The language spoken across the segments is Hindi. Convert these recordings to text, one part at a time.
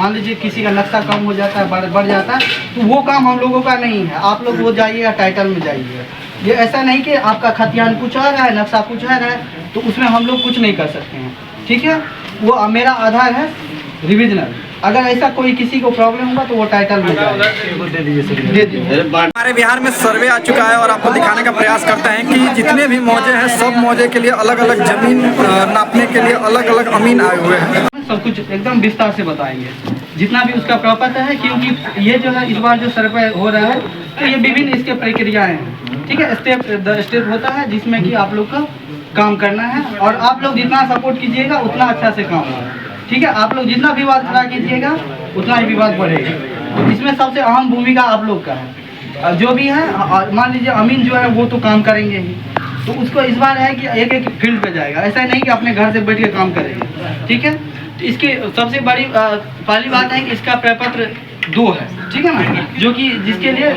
मान लीजिए किसी का नक्शा कम हो जाता है, बढ़ जाता है, तो वो काम हम लोगों का नहीं है। आप लोग वो जाइएगा टाइटल में जाइएगा। ये ऐसा नहीं कि आपका खतियान कुछ आ रहा है, नक्शा कुछ आ रहा है, तो उसमें हम लोग कुछ नहीं कर सकते हैं। ठीक है, वो मेरा आधार है रिविजनल। अगर ऐसा कोई किसी को प्रॉब्लम होगा तो वो टाइटल में दे दीजिए। हमारे बिहार में सर्वे आ चुका है और आपको दिखाने का प्रयास करते हैं कि जितने भी मौजे हैं सब मौजे के लिए अलग अलग जमीन नापने के लिए अलग अलग अमीन आए हुए हैं। सब कुछ एकदम विस्तार से बताएंगे, जितना भी उसका प्रॉपर्टी है, क्योंकि ये जो है इस बार जो सर्वे हो रहा है तो ये विभिन्न इसके प्रक्रियाएं हैं। ठीक है, स्टेप होता है जिसमें कि आप लोग का काम करना है और आप लोग जितना सपोर्ट कीजिएगा उतना अच्छा से काम होगा। ठीक है, आप लोग जितना विवाद खड़ा कीजिएगा उतना ही विवाद बढ़ेगा। तो इसमें सबसे अहम भूमिका आप लोग का है। जो भी है, मान लीजिए अमीन जो है वो तो काम करेंगे ही, तो उसको इस बार है कि एक एक फील्ड पे जाएगा। ऐसा नहीं कि अपने घर से बैठ के काम करेंगे। ठीक है, तो इसकी सबसे बड़ी पहली बात है कि इसका प्रपत्र 2 है। ठीक है ना, जो कि जिसके लिए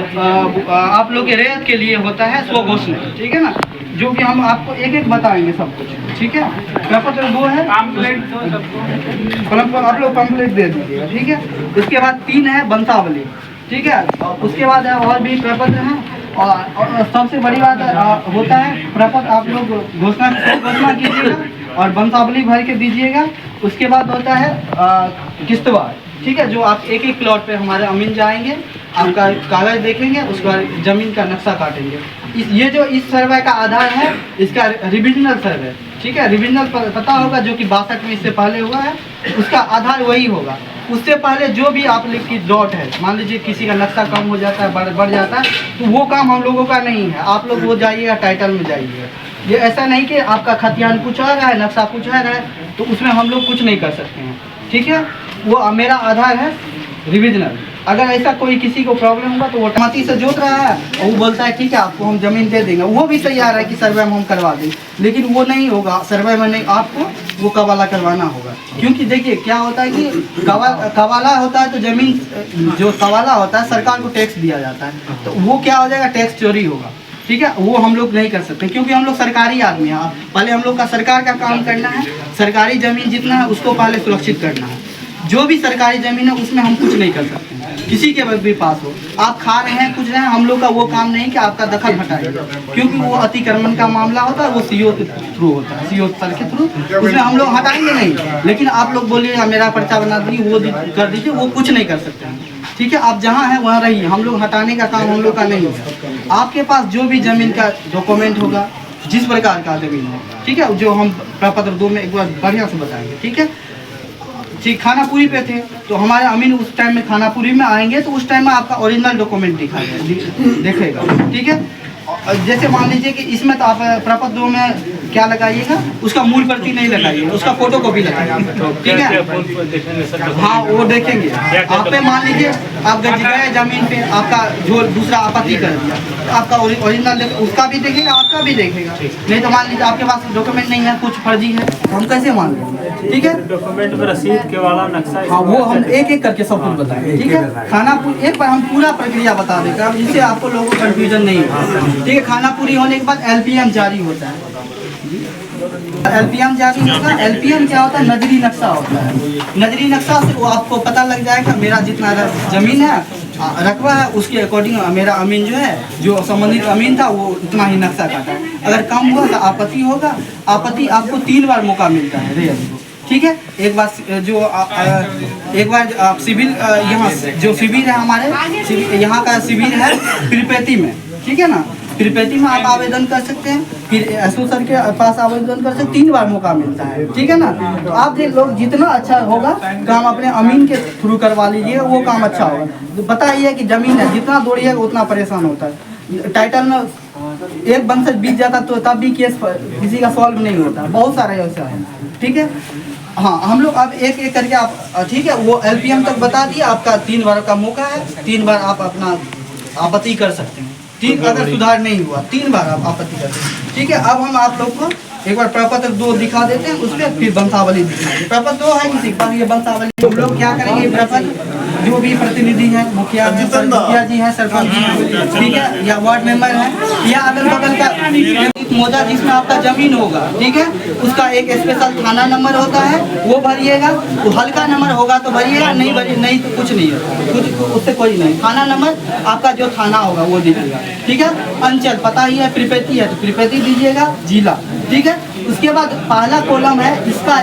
आप लोग के रेत के लिए होता है स्वघोषणा। ठीक है ना, जो कि हम आपको एक एक बताएंगे सब कुछ। ठीक है, प्रपत्र 2 है, आप लोग पम्पलेट दे दीजिएगा। ठीक है, उसके बाद 3 है वंशावली। ठीक है, उसके बाद और भी प्रपत्र हैं और सबसे बड़ी बात होता है प्रपत्र आप लोग घोषणा कीजिएगा और वंशावली भर के दीजिएगा। उसके बाद होता है किस्तवार। ठीक है, जो आप एक एक प्लॉट पे हमारे अमीन जाएंगे, आपका कागज देखेंगे, उसके बाद जमीन का नक्शा काटेंगे। ये जो इस सर्वे का आधार है इसका रिविजनल सर्वे। ठीक है, रिविजनल पता होगा जो कि 62 में इससे पहले हुआ है, उसका आधार वही होगा। उससे पहले जो भी आप लोग की डॉट है, मान लीजिए किसी का नक्शा कम हो जाता है, बढ़ जाता है, तो वो काम हम लोगों का नहीं है। आप लोग वो जाइएगा टाइटल में जाइएगा। ये ऐसा नहीं कि आपका खतियान कुछ आ रहा है, नक्शा कुछ आ रहा है, तो उसमें हम लोग कुछ नहीं कर सकते हैं। ठीक है, वो मेरा आधार है रिविजनल। अगर ऐसा कोई किसी को प्रॉब्लम होगा तो वो टमाटी से जोत रहा है और वो बोलता है ठीक है आपको हम जमीन दे देंगे, वो भी तैयार है कि सर्वे में हम करवा देंगे, लेकिन वो नहीं होगा। सर्वे में नहीं, आपको वो कवाला करवाना होगा। क्योंकि देखिए क्या होता है कि कवाला होता है तो जमीन जो कवाला होता है सरकार को टैक्स दिया जाता है, तो वो क्या हो जाएगा, टैक्स चोरी होगा। ठीक है, वो हम लोग नहीं कर सकते क्योंकि हम लोग सरकारी आदमी हैं। पहले हम लोग का सरकार का काम करना है, सरकारी जमीन जितना है उसको पहले सुरक्षित करना है। जो भी सरकारी जमीन है उसमें हम कुछ नहीं कर सकते किसी के भी पास हो। आप खा रहे हैं कुछ रहे हैं, हम लोग का वो काम नहीं कि आपका दखल हटाएंगे, क्योंकि वो अतिक्रमण का मामला होता है, वो सीओ के थ्रू होता है, सीओ सर के थ्रू, उसमें हम लोग हटाएंगे नहीं। लेकिन आप लोग बोलिए मेरा पर्चा बना दीजिए, वो कर दीजिए, वो कुछ नहीं कर सकते हैं। ठीक है, आप जहाँ हैं वहाँ रहिए, हम लोग हटाने का काम हम लोग का नहीं है। आपके पास जो भी जमीन का डॉक्यूमेंट होगा, जिस प्रकार का जमीन है, ठीक है, जो हम प्रपत्र 2 में एक बार बढ़िया से बताएंगे। ठीक है, ठीक, खानापुरी पे थे तो हमारे अमीन उस टाइम में खानापुरी में आएंगे तो उस टाइम में आपका ओरिजिनल डॉक्यूमेंट देखेगा। ठीक है, जैसे मान लीजिए कि इसमें तो आप प्रपत्र 2 में क्या लगाइएगा, उसका मूल प्रति नहीं लगाइएगा, उसका फोटो कॉपी लगाइएगा। ठीक है, हाँ वो देखेंगे। आप पे मान लीजिए आप गए जमीन पे, आपका जो दूसरा आपत्ति कर दिया, तो आपका ओरिजिनल उसका भी देखेगा, आपका भी देखेगा। नहीं तो मान लीजिए आपके पास डॉक्यूमेंट नहीं है, कुछ फर्जी है, तो हम कैसे मान लेंगे। ठीक है, डॉक्यूमेंट में रसीद के वाला नक्शा, हाँ वो हम एक एक करके सब कुछ बताएंगे। ठीक है, खानापुरी एक बार हम पूरा प्रक्रिया बता देगा जिससे आपको लोगों को कंफ्यूजन नहीं होगा। ठीक है, खानापुरी होने के बाद LPM जारी होता है। LPM जारी होगा। LPM क्या होता है, नजरी नक्शा होता है। नजरी नक्शा से वो आपको पता लग जाएगा मेरा जितना जमीन है, रकबा है, उसके अकॉर्डिंग मेरा अमीन जो है, जो संबंधित अमीन था वो इतना ही नक्शा काटा है। अगर कम हुआ तो आपत्ति होगा। आपत्ति आपको 3 बार मौका मिलता है रेल को। ठीक है, एक बार आप सिविल, यहाँ जो शिविर है हमारे यहाँ का शिविर है त्रिपेती में। ठीक है ना, त्रिपेती में आप आवेदन कर सकते हैं, फिर एसओ सर के पास आवेदन कर सकते हैं। 3 बार मौका मिलता है। ठीक है ना, तो आप लोग जितना अच्छा होगा काम अपने अमीन के थ्रू करवा लीजिए, वो काम अच्छा होगा। तो पता ही है कि जमीन है, जितना दौड़िएगा उतना परेशान होता है। टाइटल में एक वंशज बीत जाता तो तब भी केस किसी का सॉल्व नहीं होता, बहुत सारे ऐसा है। ठीक है, हाँ हम लोग अब एक एक करके आप, ठीक है, वो LPM तक बता दिया। आपका 3 बार का मौका है, 3 बार आप अपना आपत्ति कर सकते हैं। ठीक, अगर सुधार नहीं हुआ 3 बार आप आपत्ति कर सकते हैं। ठीक है, अब हम आप लोग को एक बार प्रपत्र 2 दिखा देते हैं, उसके फिर वंशावली दिखाएंगे। प्रपत्र 2 है किसी के पास, ये वंशावली हम लोग क्या करेंगे, प्रपत्र जो भी प्रतिनिधि है, मुखिया जी है, सरपंच जी है, ठीक है, या वार्ड मेंबर है, या अगल बगल का औद्योगिक मौजा जिसमें आपका जमीन होगा, ठीक है, उसका एक स्पेशल थाना नंबर होता है, वो भरिएगा। वो हल्का नंबर होगा तो भरिएगा, नहीं भरिए नहीं तो कुछ नहीं है, कुछ उससे कोई नहीं। थाना नंबर आपका जो थाना होगा वो दीजिएगा, ठीक है। अंचल पता ही है, प्रीपेती है तो प्रीपेती दीजिएगा, जिला, ठीक है। उसके बाद पहला कॉलम है, इसका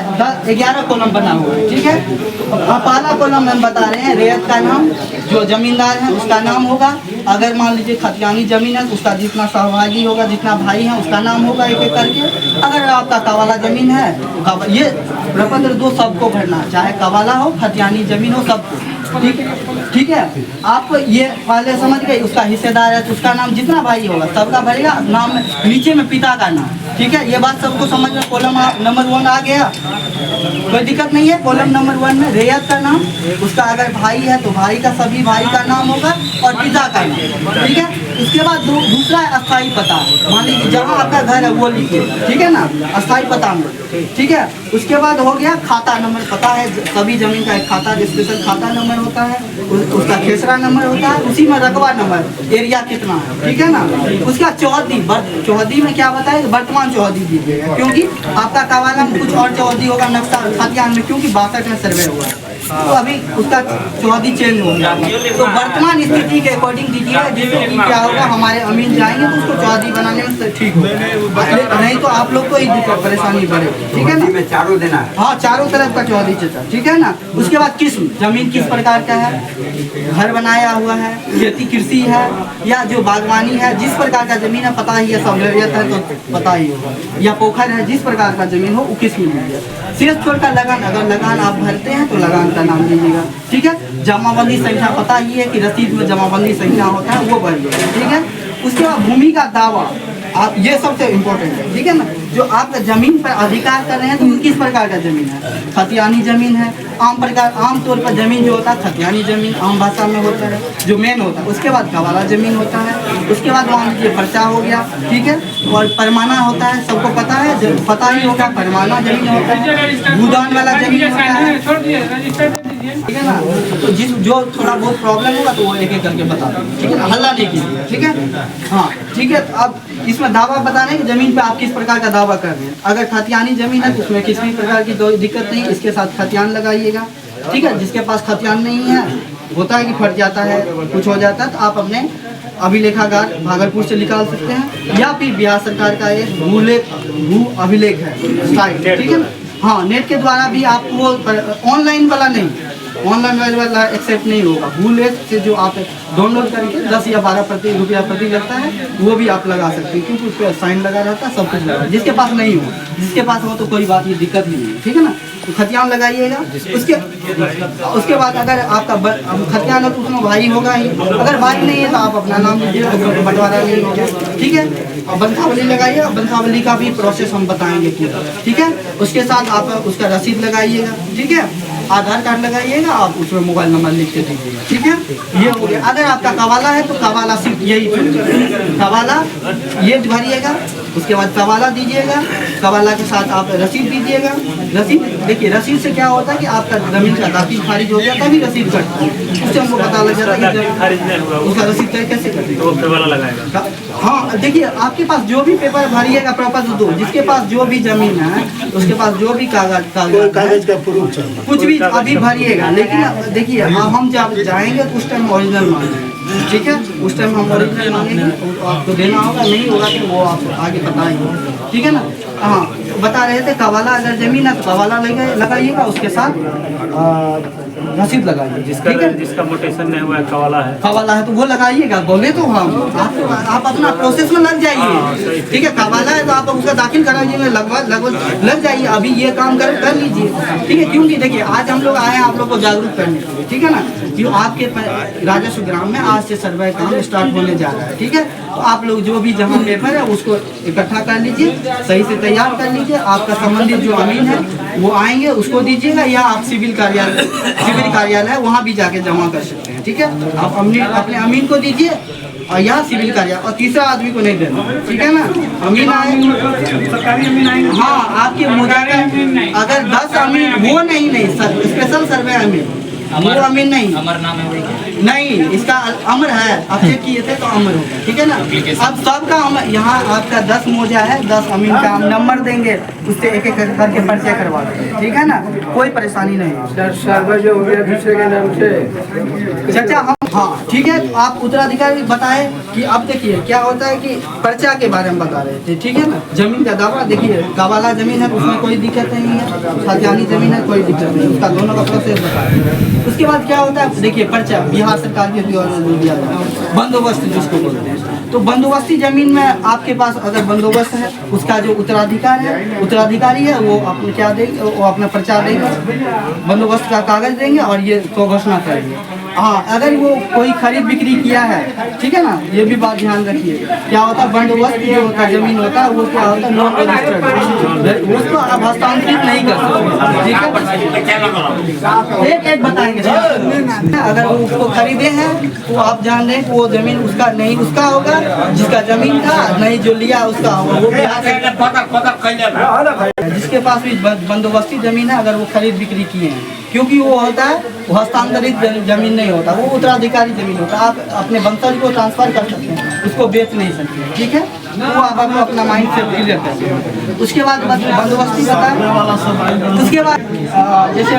11 कॉलम बना हुआ है, ठीक है। पहला कॉलम हम बता रहे हैं, रेयत का नाम, जो जमींदार है उसका नाम होगा। अगर मान लीजिए खतियानी जमीन है तो उसका जितना सहभागी होगा, जितना भाई है उसका नाम होगा एक एक करके। अगर आपका कवाला जमीन है तो ये प्रपत्र 2 सबको भरना, चाहे कवाला हो, खतियानी जमीन हो, सबको, ठीक है, ठीक है। आपको ये पहले समझ गए, उसका हिस्सेदार है तो उसका नाम जितना भाई होगा सबका भरेगा, नाम में नीचे में पिता का नाम, ठीक है। ये बात सबको समझ में, कॉलम नंबर 1 आ गया, कोई दिक्कत नहीं है। कॉलम नंबर 1 में रेयत का नाम, उसका अगर भाई है तो भाई का, सभी भाई का नाम होगा और पिता का नाम, ठीक है। उसके बाद दूसरा अस्थाई पता, मान लीजिए जहाँ आपका घर है वो लिखिए, ठीक है ना, अस्थाई पता में, ठीक है। उसके बाद हो गया खाता नंबर, पता है सभी जमीन का एक खाता, स्पेशल खाता नंबर होता है, उसका खेसरा नंबर होता है, उसी में रकबा नंबर, एरिया कितना है, ठीक है ना। उसका चौहदी, चौहदी में क्या बताए, वर्तमान चौहदी दीजिएगा, क्योंकि आपका कवाला में कुछ और चौहदी होगा नक्शा खतियान में, क्योंकि 62 में सर्वे हुआ है तो अभी उसका चौहदी चेंज हो गया, तो वर्तमान स्थिति के अकॉर्डिंग दीजिएगा, जिससे कि क्या होगा, हमारे अमीन जाएंगे तो उसको चौहदी बनाने में ठीक होगा, नहीं तो आप लोग को ही दिक्कत परेशानी बढ़ेगी, ठीक है ना। चारों देना है, हाँ, चारों तरफ का चौहदी चाचा, ठीक है ना। उसके बाद किस्म, जमीन किस प्रकार का है, घर बनाया हुआ है, खेती कृषि है या जो बागवानी है, जिस प्रकार का जमीन है पता ही है, सब है तो पता ही होगा, या पोखर है, जिस प्रकार का जमीन हो वो किस्म लीजिए। शेष छोड़कर लगान, अगर लगान आप भरते हैं तो लगान का नाम दीजिएगा, ठीक है। जमाबंदी संख्या पता ही है कि रसीद में जमाबंदी संख्या होता है, वो भरिएगा, ठीक है। उसके बाद भूमि का दावा, आप ये सबसे इम्पोर्टेंट है, ठीक है ना। जो आप जमीन पर अधिकार कर रहे हैं तो किस प्रकार का जमीन है, खतियानी जमीन है। आम तौर पर जमीन जो होता है खतियानी जमीन आम भाषा में होता है, जो मेन होता है। उसके बाद कवाला जमीन होता है, उसके बाद मान लीजिए पर्चा हो गया, ठीक है। और परमाना होता है, सबको पता है, पता ही होगा, परमाना जमीन होता है, भूदान वाला जमीन होता है, ठीक है ना। तो जो थोड़ा बहुत प्रॉब्लम होगा तो वो एक एक करके बता दें, ठीक है ना, हल्ला नहीं कीजिए, ठीक है। हाँ, ठीक है। अब इसमें दावा बताने की जमीन पे आप किस प्रकार का दावा कर रहे हैं। अगर खतियानी जमीन है तो उसमें किसी प्रकार की दिक्कत नहीं, इसके साथ खतियान लगाइएगा, ठीक है। जिसके पास खतियान नहीं है, होता है कि फट जाता है, कुछ हो जाता है, तो आप अपने अभिलेखागार भागलपुर से निकाल सकते हैं, या फिर बिहार सरकार का एक भू अभिलेख है साइट, ठीक है ना। हाँ, नेट के द्वारा भी आपको, ऑनलाइन वाला नहीं, ऑनलाइन वाला एक्सेप्ट नहीं होगा। भूलेख से जो आप डाउनलोड करके 10 या 12 रुपया प्रति लगता है, वो भी आप लगा सकते हैं, क्योंकि उस पर साइन लगा रहता है, सब कुछ लगा। जिसके पास नहीं हो, जिसके पास हो तो कोई बात, ये दिक्कत ही नहीं है, ठीक है ना। तो खतियान लगाइएगा। उसके बाद अगर आपका खतियान है तो उसमें भाई होगा ही, अगर भाई नहीं है तो आप अपना नाम लीजिए, बंटवारा नहीं होगा, ठीक है। और बंसावली लगाइएगा, बंसावली का भी प्रोसेस हम बताएंगे पूरा, ठीक है। उसके साथ आप उसका रसीद लगाइएगा, ठीक है। आधार कार्ड लगाइएगा, आप उसमें मोबाइल नंबर लिख के दीजिएगा, ठीक है। ये हो गया। अगर आपका कवाला है तो कवाला सिर्फ यही कवाला ये भरिएगा, उसके बाद कवाला दीजिएगा, कवाला के साथ आप रसीद दीजिएगा। रसीद देखिए, रसीद से क्या होता है कि आपका जमीन का दाखिल खारिज हो गया तभी रसीद कटता है, उससे हमको पता लग जाता है कि उसका रसीद कैसे कटेगा। हाँ, देखिए आपके पास जो भी पेपर भरिएगा प्रॉपर दो, जिसके पास जो भी जमीन है उसके पास जो भी कागज का प्रूफ कुछ भी अभी भरिएगा। लेकिन देखिए हम जब जाएंगे तो उस टाइम ओरिजिनल मांगेंगे, ठीक है। उस टाइम हम ओरिजिनल मांगेंगे, आपको देना होगा, नहीं होगा तो वो आपको आगे बताएंगे, ठीक है ना। हाँ, बता रहे थे कवाला अगर जमीन है तो कवाला लगाइएगा, उसके साथ रसीद लगाइए, जिसका मोटेशन नहीं हुआ है, कवाला है तो वो लगाइएगा। बोले तो हम आप अपना प्रोसेस में लग जाइए, ठीक है। कवाला है तो आप उसका दाखिल कराइए, लगभग लग जाइए। अभी ये काम कर लीजिए, ठीक है। क्योंकि देखिए आज हम लोग आए हैं आप लोग को जागरूक करने के लिए, ठीक है ना। क्यों आपके राजस्व ग्राम में आज से सर्वे काम स्टार्ट होने जा रहा है, ठीक है। तो आप लोग जो भी जहाँ पेपर है उसको इकट्ठा कर लीजिए, सही से तैयार कर लीजिए। आपका संबंधित जो अमीन है वो आएंगे, उसको दीजिएगा, या आप सिविल कार्यालय वहाँ भी जाके जमा कर सकते हैं, ठीक है। आप अपने अमीन को दीजिए और यहाँ सिविल कार्यालय, और तीसरा आदमी को नहीं देना, ठीक है ना। अमीन आए, हाँ, आपके मुझे अगर 10 अमीन वो नहीं स्पेशल सर्वे अमीन, वो अमीन नहीं, अमर नाम है वही क्या? नहीं इसका अमर है, आप चेक किए थे तो अमर होगा, ठीक है ना। अब सबका अमर, यहाँ आपका 10 मोजा है, 10 अमीन का हम नंबर देंगे, उससे एक एक करके परिचय करवा देंगे, ठीक है ना, कोई परेशानी नहीं है। सर्वर जो हो गया दूसरे के नाम से। चाचा हम, हाँ ठीक है, तो आप उत्तराधिकारी बताए कि अब देखिए क्या होता है कि पर्चा के बारे में बता रहे थे, ठीक है ना। जमीन का दावा देखिए, कबाला जमीन है उसमें कोई दिक्कत नहीं है, खातियानी जमीन है कोई दिक्कत नहीं, उसका दोनों का प्रोसेस बता रहे। उसके बाद क्या होता है देखिए, पर्चा बिहार सरकार के द्वारा दिया जाता है, बंदोबस्त जिसको बोलते हैं। तो बंदोबस्ती जमीन में आपके पास अगर बंदोबस्त है, उसका जो उत्तराधिकारी है वो अपने क्या देंगे, वो अपना पर्चा देंगे, बंदोबस्त का कागज देंगे और ये तो घोषणा करेंगे। हाँ, अगर वो कोई खरीद बिक्री किया है, ठीक है ना, ये भी बात ध्यान रखिए। क्या होता है बंदोबस्त जो होता है जमीन होता है वो क्या होता है नॉन रजिस्टर्ड, उसको आप हस्तांतरित नहीं कर सकते, ठीक है। एक बताएंगे अगर वो उसको खरीदे हैं तो आप जान लें कि वो जमीन उसका नहीं, उसका होगा जिसका जमीन था, नहीं जो लिया उसका होगा। वो जिसके पास भी बंदोबस्ती जमीन है, अगर वो खरीद बिक्री किए हैं, क्योंकि वो होता है वो हस्तांतरित जमीन नहीं होता, वो उत्तराधिकारी जमीन होता है। आप अपने वंशज को ट्रांसफर कर सकते हैं, उसको बेच नहीं सकते, ठीक है। वो आप अपना माइंड से क्लियर करते हैं। उसके बाद बंदोबस्ती होता है, उसके बाद जैसे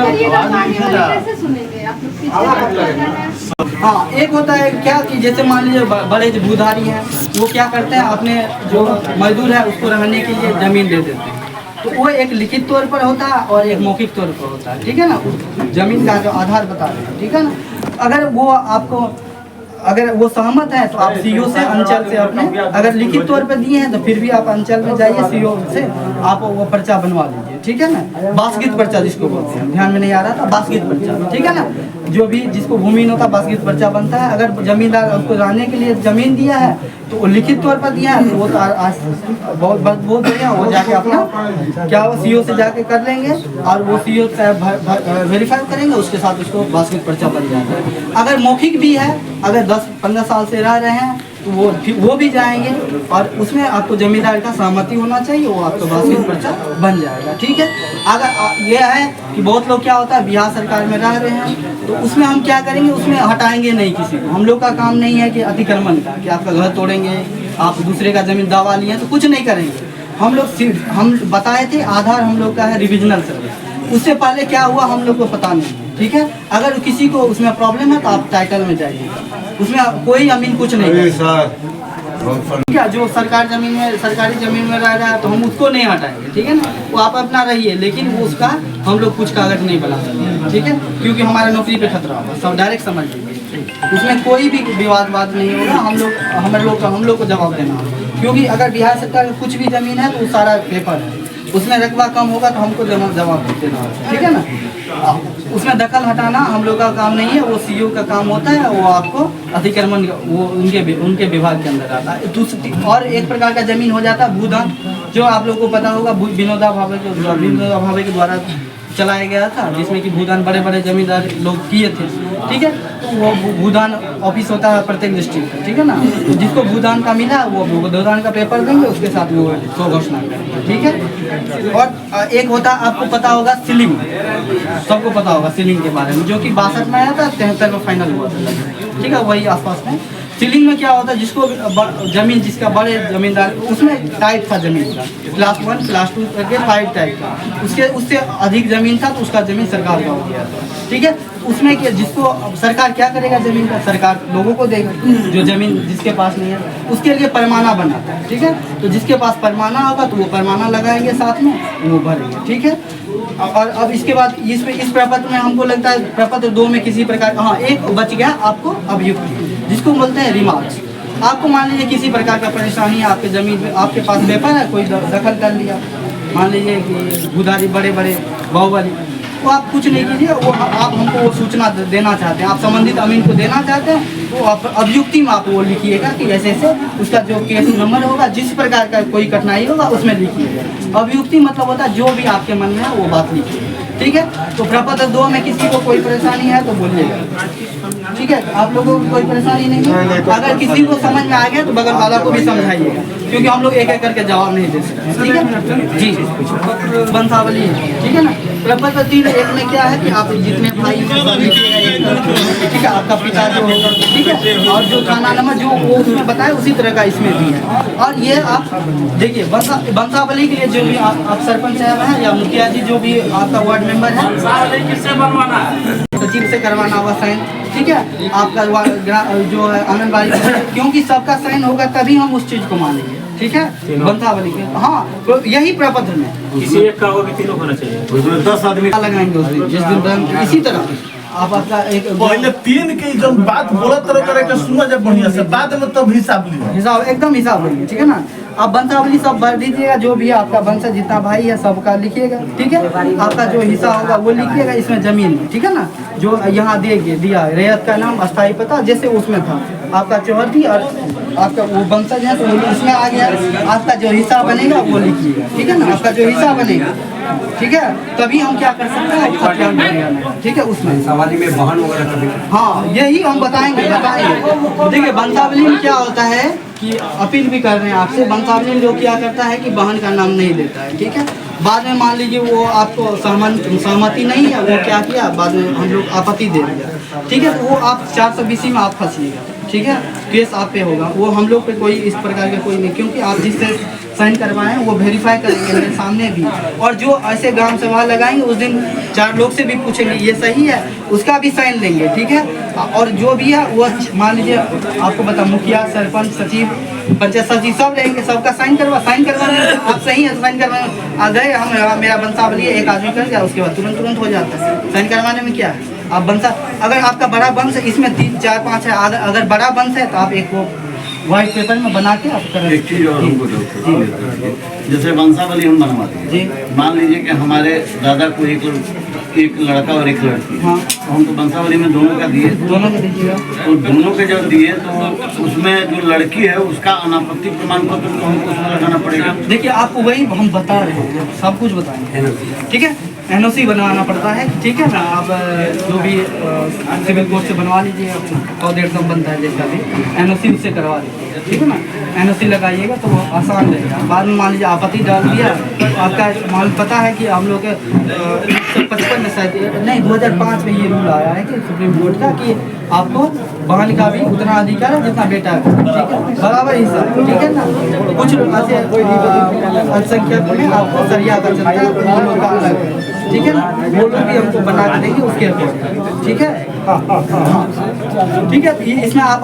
हाँ, एक होता है क्या कि जैसे मान लीजिए बड़े जो भूधारी हैं वो क्या करते हैं, अपने जो मजदूर है उसको रहने के लिए जमीन दे देते हैं। तो वो एक लिखित तौर पर होता है और एक मौखिक तौर पर होता है, ठीक है ना। जमीन का जो आधार बता रहे हैं, ठीक है ना। अगर वो आपको, अगर वो सहमत है तो आप सीओ से, अंचल से अपने, अगर लिखित तौर पर दिए हैं तो फिर भी आप अंचल में जाइए, सीओ से आप वो पर्चा बनवा लीजिए, ठीक है ना। बासगित पर्चा जिसको बोलते हैं, ध्यान में नहीं आ रहा था, बासगित पर्चा, ठीक है ना। जो भी जिसको भूमि होता है बासगित पर्चा बनता है। अगर जमींदार उसको रहने के लिए जमीन दिया है तो वो लिखित तौर पर दिया है, तो वो तो बहुत बढ़िया, वो जाके अपना क्या वो सीओ से जाके कर लेंगे और वो सीओ वेरीफाई करेंगे, उसके साथ उसको बासगित पर्चा बन जाता है। अगर मौखिक भी है, अगर 10-15 साल से रह रहे हैं तो वो भी जाएंगे और उसमें आपको जमींदार का सहमति होना चाहिए, वो आपको बासगित पर्चा बन जाएगा, ठीक है। अगर ये है कि बहुत लोग क्या होता है बिहार सरकार में रह रहे हैं तो उसमें हम क्या करेंगे, उसमें हटाएंगे नहीं किसी को। हम लोग का काम नहीं है कि अतिक्रमण का, कि आपका घर तोड़ेंगे, आप दूसरे का जमीन दावा लिए तो कुछ नहीं करेंगे। हम बताए थे आधार हम लोग का है रिविजनल सर्वे, उससे पहले क्या हुआ हम लोग को पता नहीं है, ठीक है। अगर किसी को उसमें प्रॉब्लम है तो आप टाइटल में जाइए, उसमें कोई अमीन कुछ नहीं क्या, जो सरकार जमीन में, सरकारी जमीन में रह रहा है तो हम उसको नहीं हटाएंगे, ठीक है ना। वो आप अपना रहिए, लेकिन वो उसका हम लोग कुछ कागज नहीं बना सकते, ठीक है, क्योंकि हमारा नौकरी पे खतरा होगा, सब डायरेक्ट समझ लीजिए। उसमें कोई भी विवाद नहीं होगा, हम लोग को जवाब देना होगा, क्योंकि अगर बिहार सरकार में कुछ भी जमीन है तो सारा पेपर है, उसमें रकबा कम होगा तो हमको जवाब देना होगा, ठीक है ना। उसमें दखल हटाना हम लोग का काम नहीं है, वो सीईओ का काम होता है, वो आपको अतिक्रमण वो उनके विभाग के अंदर आता है। दूसरी और एक प्रकार का जमीन हो जाता है भूदान, जो आप लोगों को पता होगा विनोदा भावे के द्वारा चलाया गया था, जिसमें कि भूदान बड़े बड़े जमींदार लोग किए थे, ठीक है। तो वो भूदान ऑफिस होता है प्रत्येक डिस्ट्रिक्ट का, ठीक है ना। तो जिसको भूदान का मिला वो भूदान का पेपर देंगे, उसके साथ वो सो घोषणा करेंगे, ठीक है। और एक होता है आपको पता होगा सीलिंग, सबको पता होगा सीलिंग के बारे में, जो कि 62 में आया था, 73 में फाइनल हुआ था, ठीक है, वही आसपास में। सीलिंग में क्या होता है, जिसको जमीन जिसका बड़े जमींदार, उसमें टाइप था जमीन का, क्लास 1 क्लास 2 करके 5 टाइप का, उससे अधिक जमीन था तो उसका जमीन सरकार का हो गया था, ठीक है। उसमें क्या, जिसको सरकार क्या करेगा जमीन का, सरकार लोगों को देगा, जो जमीन जिसके पास नहीं है उसके लिए पैमाना बनाता है, ठीक है। तो जिसके पास पैमाना होगा तो वो पैमाना लगाएंगे साथ में, वो भरेंगे, ठीक है। और अब इसके बाद इस प्रपत्र में हमको लगता है प्रपत्र 2 में किसी प्रकार, हाँ एक बच गया आपको अभियुक्ति, जिसको बोलते हैं रिमार्क्स। आपको मान लीजिए किसी प्रकार का परेशानी है आपके जमीन में, आपके पास पेपर है, कोई दखल कर लिया, मान लीजिए कि भूधारी बड़े बड़े बाहुबली, तो आप कुछ नहीं कीजिए, वो आप हमको वो सूचना देना चाहते हैं, आप संबंधित अमीन को देना चाहते हैं, तो आप अभियुक्ति में आप वो लिखिएगा कि ऐसे ऐसे उसका जो केस नंबर होगा, जिस प्रकार का कोई कठिनाई होगा उसमें लिखिएगा। अभियुक्ति मतलब होता है जो भी आपके मन में है वो बात लिखिए, ठीक है। तो प्रपत्र 2 में किसी को कोई परेशानी है तो बोलिएगा, ठीक है। आप लोगों को कोई परेशानी नहीं है, अगर किसी को समझ में आ गया तो बगल वाला को भी समझाइएगा, क्योंकि हम लोग एक एक करके जवाब नहीं दे सकते, ठीक है जी। वंशावली है, ठीक है ना। प्रपत्र 3 एक में क्या है कि आप जितने भाई हैं सब लिखिएगा एक तरफ, ठीक है, आपका पिता जो होगा, ठीक है, और जो खाना नंबर जो वो उसमें बताया उसी तरह का इसमें भी है। और ये आप देखिए वंशावली के लिए जो भी आप सरपंच साहब हैं या मुखिया जी जो भी आपका वार्ड मेंबर है, किससे बनवाना है? सचिव से करवाना होगा साइन, ठीक है, आपका जो है आंगनबाड़ी, क्योंकि सबका साइन होगा तभी हम उस चीज को मानेंगे, ठीक है, वंशावली के। हाँ, तो यही प्रपत्र में किसी एक का होगा कि तीनों होना चाहिए? 10 आदमी लगाएंगे उस दिन जिस दिन इसी तरह आप आपका एक पहले 3 के जब बात बोलत रहो करे के सुनो जब बढ़िया से बाद में तब हिसाब लियो, हिसाब एकदम हिसाब लेंगे, ठीक है ना। आप वंशावली सब भर दीजिएगा, जो भी आपका वंश जितना भाई है सबका लिखिएगा, ठीक है, आपका जो हिस्सा होगा वो लिखिएगा इसमें जमीन में, ठीक है ना, जो यहाँ दिया रेयत का नाम अस्थायी पता जैसे उसमें था आपका चौहदी और आपका वो वंशज है तो इसमें आ गया, आपका जो हिस्सा बनेगा वो लिखिएगा, ठीक है ना, आपका जो हिस्सा बनेगा, ठीक है, तभी हम क्या कर सकते हैं, ठीक है, उसमें सवाली में बहन वगैरह कभी हाँ यही हम बताएंगे। देखिए वंशावली में क्या होता है कि अपील भी कर रहे हैं आपसे, वंशावली में जो क्या करता है कि बहन का नाम नहीं लेता है, ठीक है, बाद में मान लीजिए वो आपको सहमति नहीं है, वो क्या किया बाद में हम लोग आपत्ति दे दिया, ठीक है, तो वो आप 420 में आप फंसिएगा, ठीक है, केस आप पे होगा, वो हम लोग पे कोई इस प्रकार के कोई नहीं, क्योंकि आप जिससे साइन करवाएं वो वेरीफाई करेंगे मेरे सामने भी, और जो ऐसे ग्राम सभा लगाएंगे उस दिन 4 लोग से भी पूछेंगे ये सही है, उसका भी साइन लेंगे, ठीक है, और जो भी है वो मान लीजिए आपको बता मुखिया सरपंच सचिव पंचायत सचिव सब रहेंगे, सबका साइन करवाने आप सही है, साइन करवाने आ गए हम मेरा वंशावली एक आदमी कर गया उसके बाद तुरंत हो जाता है, साइन करवाने में क्या है। आप वंशा अगर आपका बड़ा वंश है इसमें 3 4 5 है, अगर बड़ा वंश है तो आप एक वो व्हाइट पेपर में बना के आप करें। एक चीज और हमको जैसे वंशावली हम बनवाते हैं, मान लीजिए कि हमारे दादा को एक लड़का और एक लड़की, हाँ, तो हम तो वंशावली में दोनों का दिए, दोनों को दीजिएगा, तो दोनों के जब दिए तो उसमें जो लड़की है उसका अनापत्ति प्रमाण पत्र तो हमको उसमें लगाना पड़ेगा। देखिए आपको वही हम बता रहे हैं, सब कुछ बताएंगे, ठीक है, NOC बनवाना पड़ता है, ठीक है ना, आप जो भी सिविल कोर्ट से बनवा लीजिए, 100-150 बनता है जैसा भी, NOC उससे करवा लीजिए, ठीक है ना, NOC लगाइएगा तो आसान रहेगा। बाद में मान लीजिए आपत्ति डाल दिया, आपका मान पता है कि हम लोग 1955 में शायद नहीं 2005 में ये रूल आया है कि सुप्रीम कोर्ट का कि आपको बहन का भी उतना अधिकार है जितना बेटा है, ठीक है, बराबर हिस्सा, ठीक है ना, कुछ ऐसे अल्पसंख्यक में आपको सरिया का चलता है तो हम लोग का अलग है, ठीक है ना, वो लोग भी हमको बना के देंगे उसके अकॉर्डिंग, ठीक है, ठीक है, इसमें आप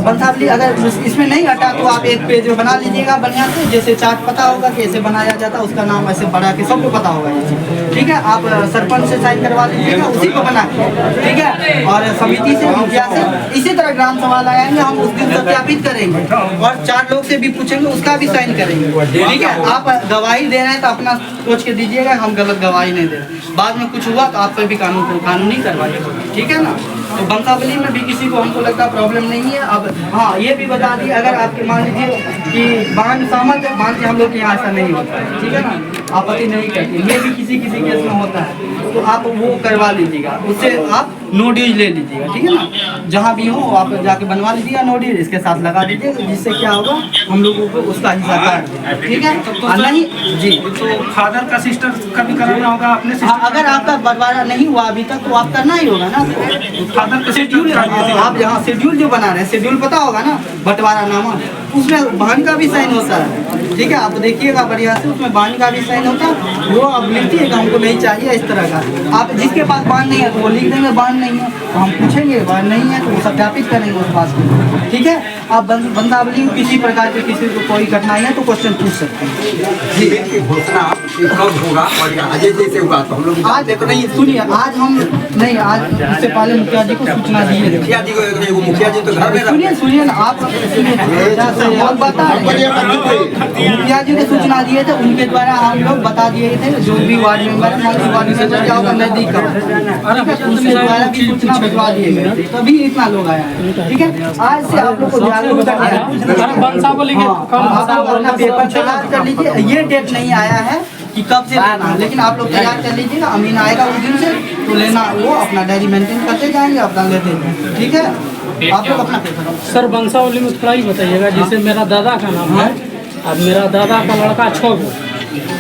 वंशावली अगर इसमें नहीं हटा तो आप एक पेज में बना लीजिएगा बढ़िया से, जैसे चार्ट पता होगा कि ऐसे बनाया जाता है, उसका नाम ऐसे बढ़ा के सबको पता होगा ये चीज, ठीक है, आप सरपंच से साइन करवा लीजिएगा उसी को बना के, ठीक है, और समिति से मुखिया से इसी तरह ग्राम सभा लगाएंगे, हम उस दिन सत्यापित करेंगे और 4 लोग से भी पूछेंगे उसका भी साइन करेंगे, ठीक है, आप गवाही दे रहे हैं तो अपना सोच के दीजिएगा, हम गलत गवाही नहीं दे रहे, बाद में कुछ हुआ तो आप पर भी कानूनी कार्रवाई होगी, ठीक है ना। तो वंशावली में भी किसी को हमको लगता प्रॉब्लम नहीं है। अब हाँ ये भी बता दिए, अगर आपके मान लीजिए कि बांध सहमत मान लीजिए हम लोग के यहाँ ऐसा नहीं होता है, ठीक है ना, आपत्ति नहीं करती, ये भी किसी किसी केस में होता है, तो आप वो करवा लीजिएगा, उससे आप नो ड्यूज ले लीजिएगा, ठीक है ना, जहाँ भी हो आप जाके बनवा लीजिएगा नो ड्यूज, इसके साथ लगा दीजिएगा, जिससे क्या होगा हम लोगों को उसका हिस्सा काट देगा, ठीक है। नहीं जी, तो फादर का सिस्टर का भी कराना होगा अपने से। अगर आपका बंटवारा नहीं हुआ अभी तक तो आप करना ही होगा ना, फादर का शेड्यूल आप यहाँ शेड्यूल जो बना रहे हैं, शेड्यूल पता होगा ना बंटवारा नामा, उसमें बहन का भी साइन होता है, ठीक है, आप देखिएगा बढ़िया से, उसमें बहन का भी साइन होता है, वो आप लिखिएगा हमको नहीं चाहिए इस तरह का, आप जिसके पास बहन नहीं है तो वो लिख देंगे बहन नहीं है, तो हम पूछेंगे बहन नहीं है तो वो सत्यापित करेंगे उस बात को, ठीक है। आप वंशावली में किसी प्रकार के किसी को कोई कठिनाई है तो क्वेश्चन पूछ सकते हैं जी। घोषणा कब होगा और आज जैसे हुआ तो हम लोग आज देखो नहीं सुनिए, आज हम नहीं, आज इससे पहले मुखिया जी को सूचना दिए थे, मुखिया जी को मुखिया जी तो घर में सुनिए सुनिए ना आप मुखिया जी ने सूचना दिए थे, उनके द्वारा हम लोग बता दिए थे, जो भी वार्ड मेंबर है वार्ड मेंबर क्या होगा नजदीक का, उनके द्वारा भी सूचना भिजवा दिए गए थे, तभी इतना लोग आया है, ठीक है। आज से आप लोग को जागरूक करना है, आप लोग अपना पेपर तैयार कर लीजिए, ये डेट नहीं आया है कि कब से लेना है, लेकिन आप लोग तैयार कर लीजिएगा, अमीन आएगा उस दिन से तो लेना, वो अपना डायरी मेंटेन करते जाएंगे, अपना लेते जाएंगे, ठीक है। आप लोग अपना पेपर सर वंशावली में थोड़ा ही बताइएगा, जैसे मेरा दादा का नाम है, अब मेरा दादा का लड़का 6 गो,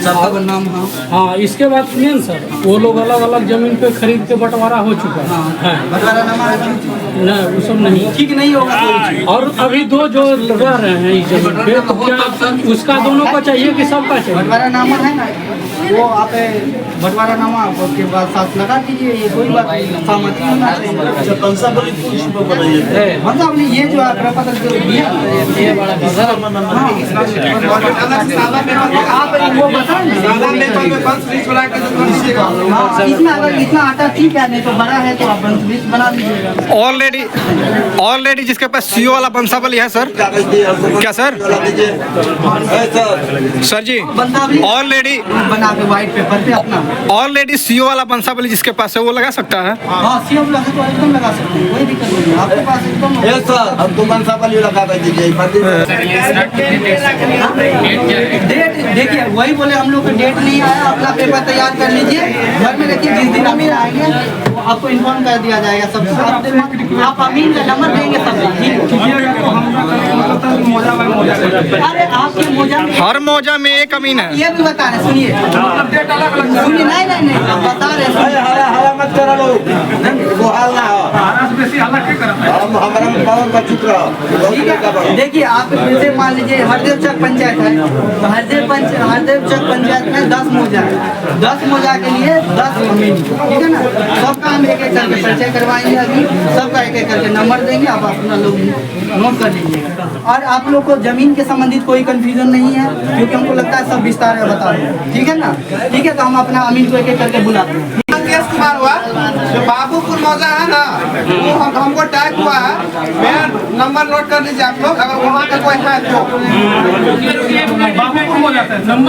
सबका नाम हाँ हाँ, इसके बाद सुनिए ना सर, वो लोग अलग अलग जमीन पे खरीद के बंटवारा हो चुका है। बंटवारा नामा है नहीं, वो सब नहीं। ठीक नहीं होगा कोई चीज। और अभी दो जो लगा रहे हैं इस जमीन पे, तो क्या उसका दोनों का चाहिए कि सबका चाहिए? बंटवारा नामा है ना, वो आप बंटवारा नामा उसके बाद साथ लगा दीजिए, ये कोई बात नहीं, सहमति होना चाहिए। अच्छा बंसावली कौन सी पे बनाइए? मतलब अपनी ये जो है प्रपत्र जो दिया ये बड़ा आप वो बताएं इसमें अगर इतना आटा ठीक है, नहीं तो बड़ा है तो आप बंस बना दीजिएगा। ऑलरेडी जिसके पास सीओ वाला बंसावली है सर, क्या सर? सर जी बंसावली ऑलरेडी बना के व्हाइट पेपर पे अपना ऑलरेडी सीओ वाला बंसावली जिसके पास है वो लगा सकता है। हाँ सीएम लगा तो एकदम लगा सकते हैं, कोई दिक्कत नहीं है आपके पास एकदम। अब तो बंसावली लगा दीजिए। डेट देखिए, वही बोले हम लोग को डेट नहीं आया, अपना पेपर तैयार कर लीजिए, घर में रखिए, जिस दिन अमीर आएंगे वो आपको इन्फॉर्म कर दिया जाएगा सब। आप अमीन का नंबर देंगे सब। अरे आपके मोजा में हर मौजा में एक अमीन है। ये भी बता रहे, सुनिए सुनिए, नहीं आप बता रहे हरा मत करो लोग, वो हाल ना हो। हमारा पावर का चुप रहो। ठीक है। देखिए आप जैसे मान लीजिए हरदेव चक पंचायत है, तो हरदेव चक पंचायत में 10 मोजा है, 10 मोजा के लिए 10 अमीन, ठीक है ना। सबका हम एक एक करके परिचय करवाएंगे, अभी सबका एक एक करके नंबर देंगे, आप अपना लोग नोट कर लीजिएगा। और आप लोग को जमीन के संबंधित कोई कंफ्यूजन नहीं है, क्योंकि हमको लगता है सब विस्तार में बता दें, ठीक है ना। ठीक है, तो हम अपना अमीन को एक एक करके बुलाते हैं। केस कुमार हुआ जो बाबूपुर मौजा है ना, वो हमको टैग हुआ है। मेरा नंबर नोट कर लीजिए आप लोग, अगर वहाँ का कोई है तो। बाबूपुर हो जाता है नंबर।